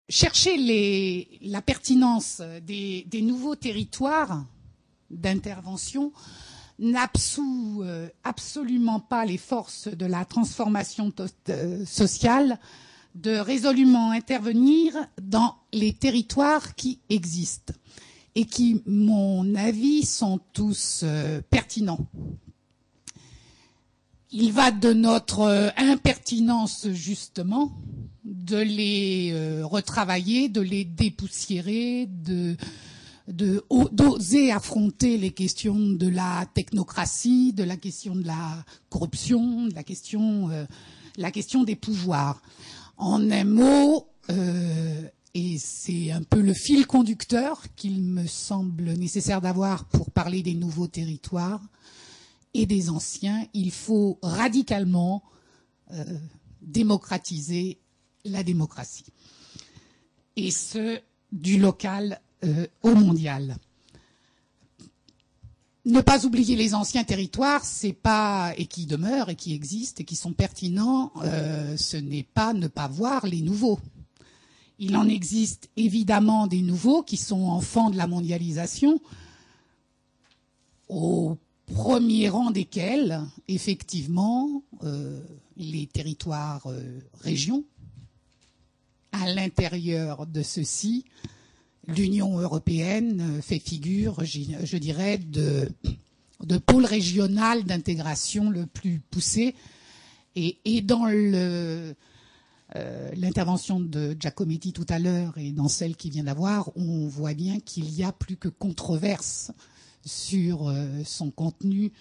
chercher la pertinence des nouveaux territoires d'intervention n'absout absolument pas les forces de la transformation sociale de résolument intervenir dans les territoires qui existent et qui, mon avis, sont tous pertinents. Il va de notre impertinence, justement, de les retravailler, de les dépoussiérer, d'oser affronter les questions de la technocratie, de la question de la corruption, de la question des pouvoirs. En un mot, et c'est un peu le fil conducteur qu'il me semble nécessaire d'avoir pour parler des nouveaux territoires et des anciens, il faut radicalement démocratiser la démocratie. Et ce, du local au mondial. Ne pas oublier les anciens territoires, c'est pas, et qui demeurent et qui existent et qui sont pertinents, ce n'est pas ne pas voir les nouveaux. Il en existe évidemment des nouveaux qui sont enfants de la mondialisation, au premier rang desquels, effectivement, les territoires régions. À l'intérieur de ceux-ci, l'Union européenne fait figure, je dirais, de pôle régional d'intégration le plus poussé. Et dans l'intervention de Giacometti tout à l'heure et dans celle qu'il vient d'avoir, on voit bien qu'il y a plus que controverse sur son contenu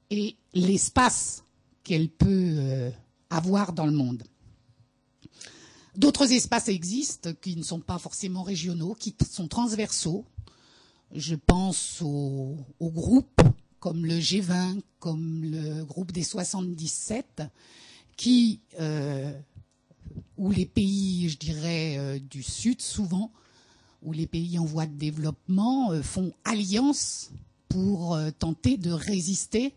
et l'espace qu'elle peut avoir dans le monde. D'autres espaces existent qui ne sont pas forcément régionaux, qui sont transversaux. Je pense aux groupes comme le G20, comme le groupe des 77, où les pays, je dirais, du Sud souvent, où les pays en voie de développement font alliance pour tenter de résister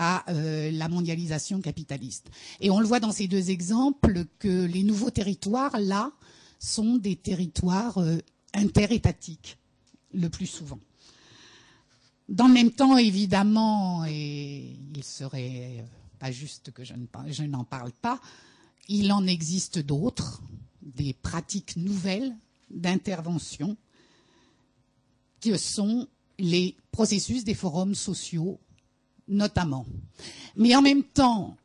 à la mondialisation capitaliste. Et on le voit dans ces deux exemples que les nouveaux territoires, là, sont des territoires interétatiques, le plus souvent. Dans le même temps, évidemment, et il serait pas juste que je n'en parle pas, il en existe d'autres, des pratiques nouvelles d'intervention, qui sont les processus des forums sociaux, notamment. Mais en même temps,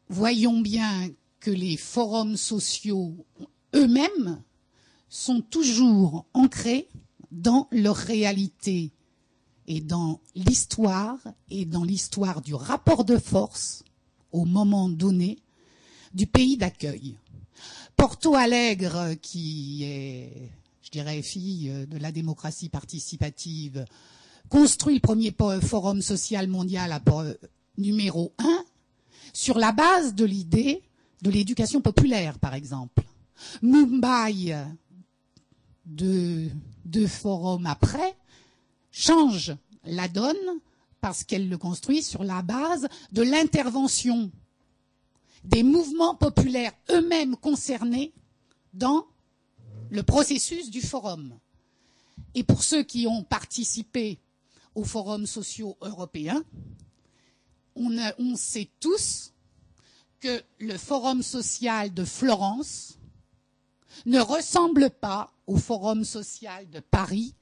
voyons bien que les forums sociaux eux-mêmes sont toujours ancrés dans leur réalité et dans l'histoire du rapport de force au moment donné du pays d'accueil. Porto Alegre, qui est, je dirais, fille de la démocratie participative, construit le premier forum social mondial numéro 1 sur la base de l'idée de l'éducation populaire, par exemple. Mumbai, deux forums après, change la donne parce qu'elle le construit sur la base de l'intervention des mouvements populaires eux-mêmes concernés dans le processus du forum. Et pour ceux qui ont participé aux forums sociaux européens, on sait tous que le forum social de Florence ne ressemble pas au forum social de Paris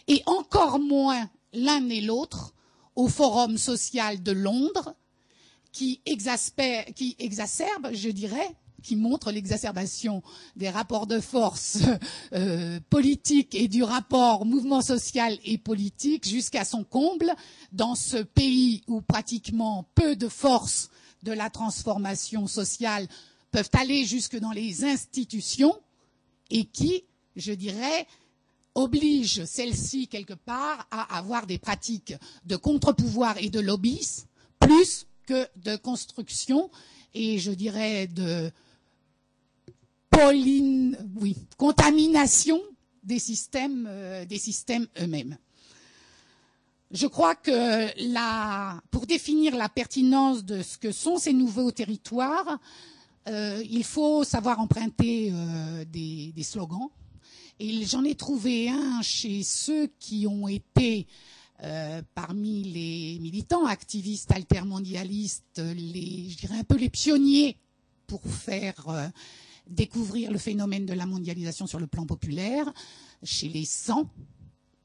et encore moins l'un et l'autre au forum social de Londres qui exacerbe, je dirais, qui montre l'exacerbation des rapports de force politiques et du rapport mouvement social et politique jusqu'à son comble dans ce pays où pratiquement peu de forces de la transformation sociale peuvent aller jusque dans les institutions et qui, je dirais, oblige celles-ci quelque part à avoir des pratiques de contre-pouvoir et de lobbyisme plus que de construction et je dirais de contamination des systèmes eux-mêmes. Je crois que pour définir la pertinence de ce que sont ces nouveaux territoires, il faut savoir emprunter des slogans. Et j'en ai trouvé un chez ceux qui ont été parmi les militants activistes altermondialistes, je dirais un peu les pionniers pour faire découvrir le phénomène de la mondialisation sur le plan populaire, chez les 100,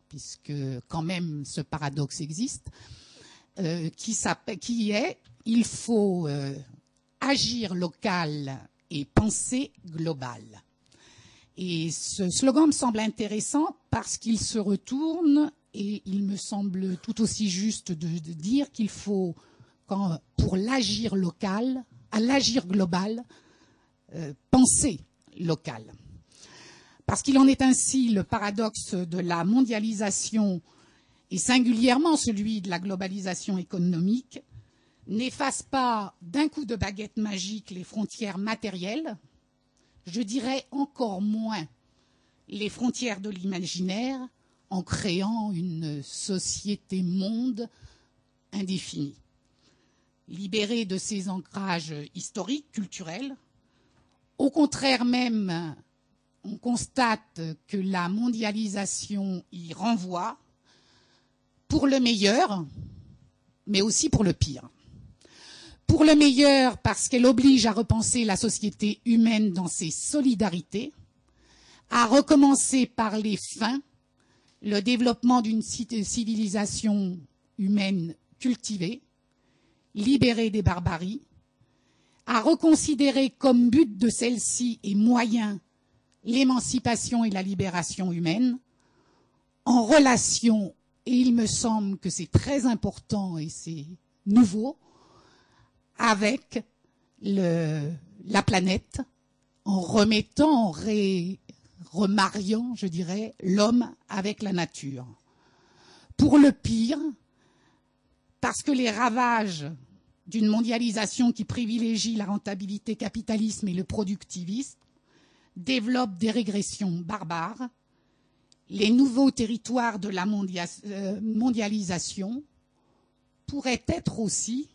puisque quand même ce paradoxe existe, qui est « Il faut agir local et penser global ». Et ce slogan me semble intéressant parce qu'il se retourne et il me semble tout aussi juste de dire qu'il faut, pour l'agir local, à l'agir global, penser local. Parce qu'il en est ainsi le paradoxe de la mondialisation et singulièrement celui de la globalisation économique n'efface pas d'un coup de baguette magique les frontières matérielles, je dirais encore moins les frontières de l'imaginaire en créant une société-monde indéfinie. Libérée de ses ancrages historiques, culturels, au contraire même, on constate que la mondialisation y renvoie pour le meilleur, mais aussi pour le pire. Pour le meilleur, parce qu'elle oblige à repenser la société humaine dans ses solidarités, à recommencer par les fins le développement d'une civilisation humaine cultivée, libérée des barbaries, à reconsidérer comme but de celle-ci et moyen l'émancipation et la libération humaine, en relation, et il me semble que c'est très important et c'est nouveau, avec la planète, en remettant, remariant, je dirais, l'homme avec la nature. Pour le pire, parce que les ravages d'une mondialisation qui privilégie la rentabilité, capitalisme et le productivisme développent des régressions barbares, les nouveaux territoires de la mondialisation pourraient être aussi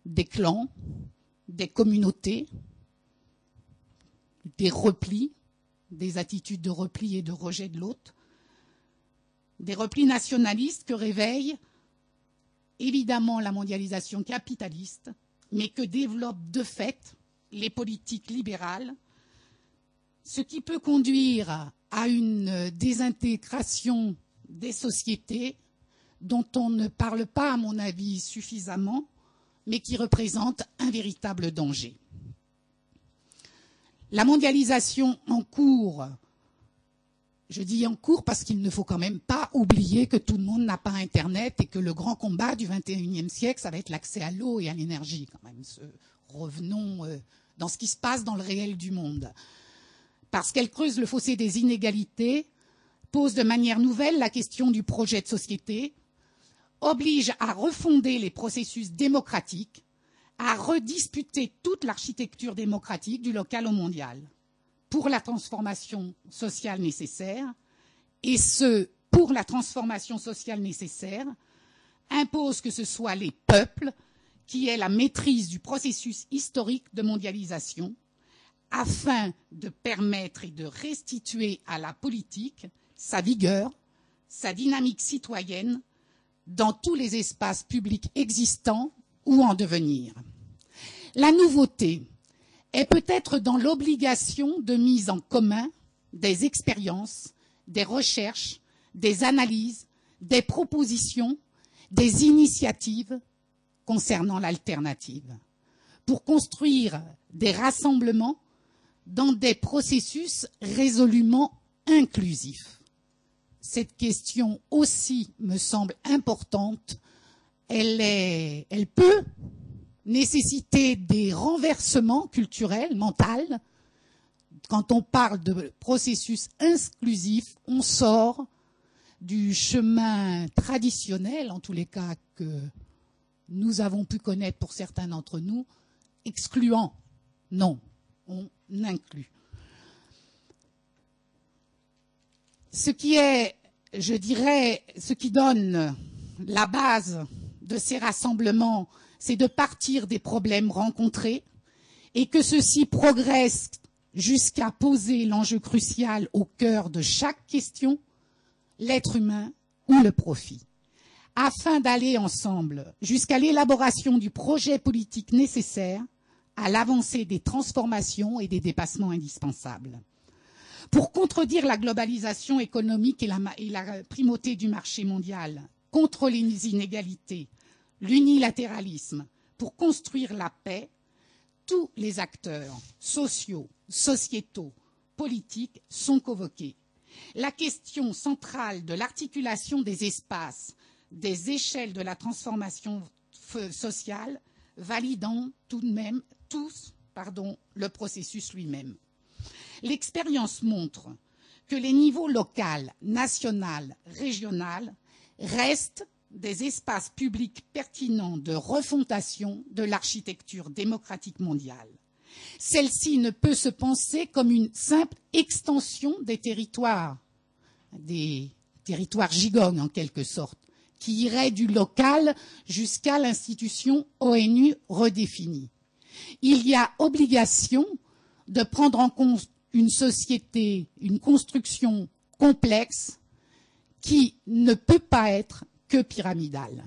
des clans, des communautés, des replis, des attitudes de repli et de rejet de l'autre, des replis nationalistes que réveille évidemment la mondialisation capitaliste, mais que développent de fait les politiques libérales, ce qui peut conduire à une désintégration des sociétés dont on ne parle pas, à mon avis, suffisamment, mais qui représente un véritable danger. La mondialisation en cours, je dis en cours parce qu'il ne faut quand même pas oublier que tout le monde n'a pas Internet et que le grand combat du XXIe siècle, ça va être l'accès à l'eau et à l'énergie quand même. Revenons dans ce qui se passe dans le réel du monde. Parce qu'elle creuse le fossé des inégalités, pose de manière nouvelle la question du projet de société, oblige à refonder les processus démocratiques, à redisputer toute l'architecture démocratique du local au mondial pour la transformation sociale nécessaire, et ce, pour la transformation sociale nécessaire, impose que ce soit les peuples qui aient la maîtrise du processus historique de mondialisation afin de permettre et de restituer à la politique sa vigueur, sa dynamique citoyenne dans tous les espaces publics existants ou en devenir. La nouveauté est peut-être dans l'obligation de mise en commun des expériences, des recherches, des analyses, des propositions, des initiatives concernant l'alternative, pour construire des rassemblements dans des processus résolument inclusifs. Cette question aussi me semble importante. Elle peut nécessiter des renversements culturels, mentaux. Quand on parle de processus inclusif, on sort du chemin traditionnel, en tous les cas que nous avons pu connaître pour certains d'entre nous, excluant. Non, on inclut. Ce qui est, je dirais, ce qui donne la base de ces rassemblements, c'est de partir des problèmes rencontrés et que ceci progresse jusqu'à poser l'enjeu crucial au cœur de chaque question, l'être humain ou le profit, afin d'aller ensemble jusqu'à l'élaboration du projet politique nécessaire à l'avancée des transformations et des dépassements indispensables. Pour contredire la globalisation économique et la primauté du marché mondial, contre les inégalités, l'unilatéralisme, pour construire la paix, tous les acteurs sociaux, sociétaux, politiques sont convoqués. La question centrale de l'articulation des espaces, des échelles de la transformation sociale, validant tout de même le processus lui-même. L'expérience montre que les niveaux local, national, régional restent des espaces publics pertinents de refondation de l'architecture démocratique mondiale. Celle-ci ne peut se penser comme une simple extension des territoires gigognes en quelque sorte, qui irait du local jusqu'à l'institution ONU redéfinie. Il y a obligation de prendre en compte une société, une construction complexe qui ne peut pas être que pyramidale.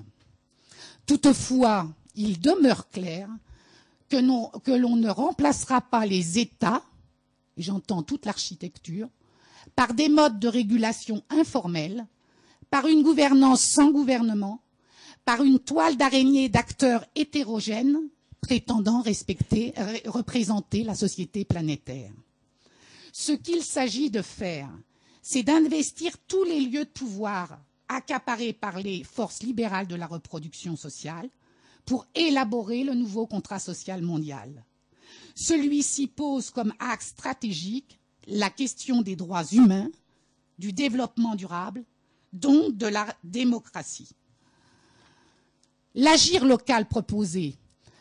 Toutefois, il demeure clair que l'on ne remplacera pas les États, j'entends toute l'architecture, par des modes de régulation informels, par une gouvernance sans gouvernement, par une toile d'araignée d'acteurs hétérogènes prétendant représenter la société planétaire. Ce qu'il s'agit de faire, c'est d'investir tous les lieux de pouvoir accaparés par les forces libérales de la reproduction sociale pour élaborer le nouveau contrat social mondial. Celui-ci pose comme axe stratégique la question des droits humains, du développement durable, donc de la démocratie. L'agir local proposé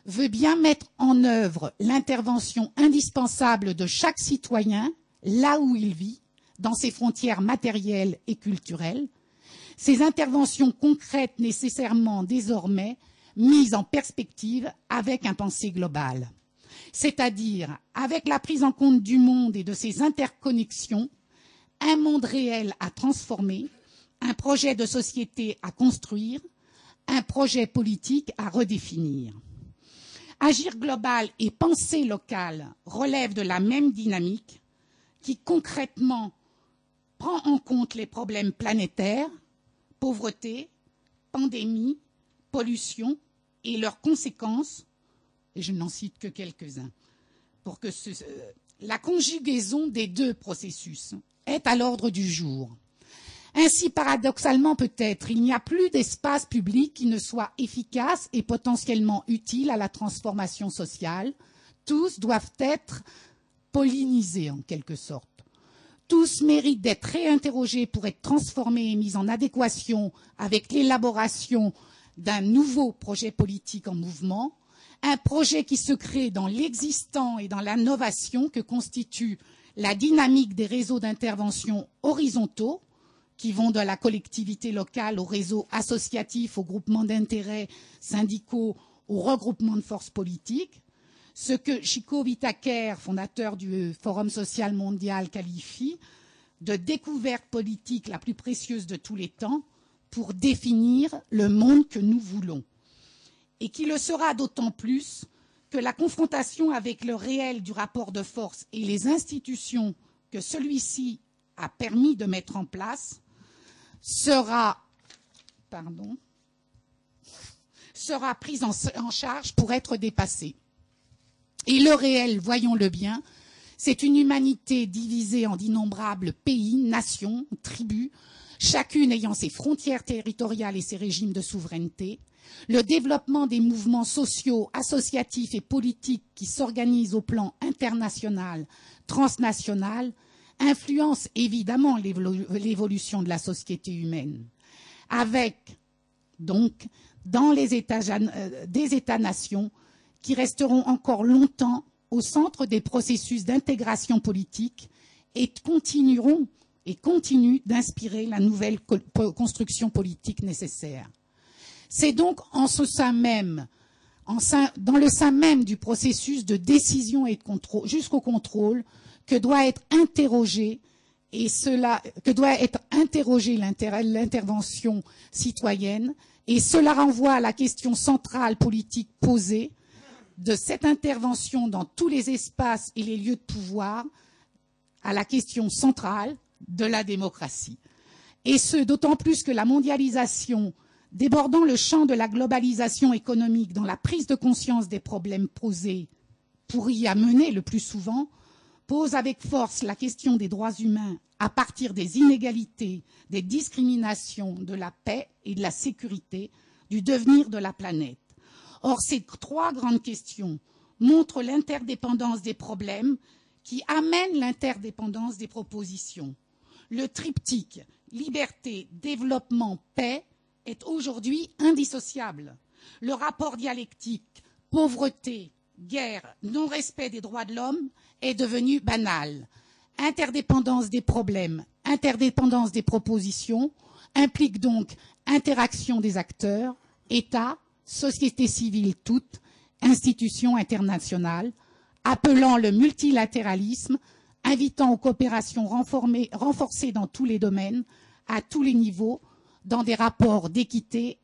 veut bien mettre en œuvre l'intervention indispensable de chaque citoyen là où il vit, dans ses frontières matérielles et culturelles, ces interventions concrètes nécessairement désormais mises en perspective avec un pensée global, c'est-à-dire avec la prise en compte du monde et de ses interconnexions, un monde réel à transformer, un projet de société à construire, un projet politique à redéfinir. Agir global et penser local relèvent de la même dynamique qui concrètement prend en compte les problèmes planétaires, pauvreté, pandémie, pollution et leurs conséquences, et je n'en cite que quelques-uns, pour que la conjugaison des deux processus est à l'ordre du jour. Ainsi, paradoxalement peut-être, il n'y a plus d'espace public qui ne soit efficace et potentiellement utile à la transformation sociale. Tous doivent être pollinisés en quelque sorte. Tous méritent d'être réinterrogés pour être transformés et mis en adéquation avec l'élaboration d'un nouveau projet politique en mouvement, un projet qui se crée dans l'existant et dans l'innovation que constitue la dynamique des réseaux d'intervention horizontaux, qui vont de la collectivité locale au réseau associatif, aux groupements d'intérêts syndicaux, aux regroupements de forces politiques, ce que Chico Whittaker, fondateur du Forum social mondial, qualifie de découverte politique la plus précieuse de tous les temps pour définir le monde que nous voulons. Et qui le sera d'autant plus que la confrontation avec le réel du rapport de force et les institutions que celui-ci a permis de mettre en place sera prise en charge pour être dépassée. Et le réel, voyons-le bien, c'est une humanité divisée en d'innombrables pays, nations, tribus, chacune ayant ses frontières territoriales et ses régimes de souveraineté, le développement des mouvements sociaux, associatifs et politiques qui s'organisent au plan international, transnational, influence évidemment l'évolution de la société humaine, avec donc dans les des États-nations qui resteront encore longtemps au centre des processus d'intégration politique et continuent d'inspirer la nouvelle construction politique nécessaire. C'est donc en ce sein même, dans le sein même du processus de décision et de contrôle, jusqu'au contrôle, que doit être interrogé l'intervention citoyenne, et cela renvoie à la question centrale politique posée de cette intervention dans tous les espaces et les lieux de pouvoir, à la question centrale de la démocratie. Et ce, d'autant plus que la mondialisation, débordant le champ de la globalisation économique dans la prise de conscience des problèmes posés pour y amener le plus souvent, pose avec force la question des droits humains à partir des inégalités, des discriminations, de la paix et de la sécurité, du devenir de la planète. Or, ces trois grandes questions montrent l'interdépendance des problèmes qui amènent l'interdépendance des propositions. Le triptyque liberté, développement, paix est aujourd'hui indissociable. Le rapport dialectique pauvreté, guerre, non-respect des droits de l'homme est devenu banal. Interdépendance des problèmes, interdépendance des propositions implique donc interaction des acteurs, États, société civile toute, institutions internationales, appelant le multilatéralisme, invitant aux coopérations renforcées dans tous les domaines, à tous les niveaux, dans des rapports d'équité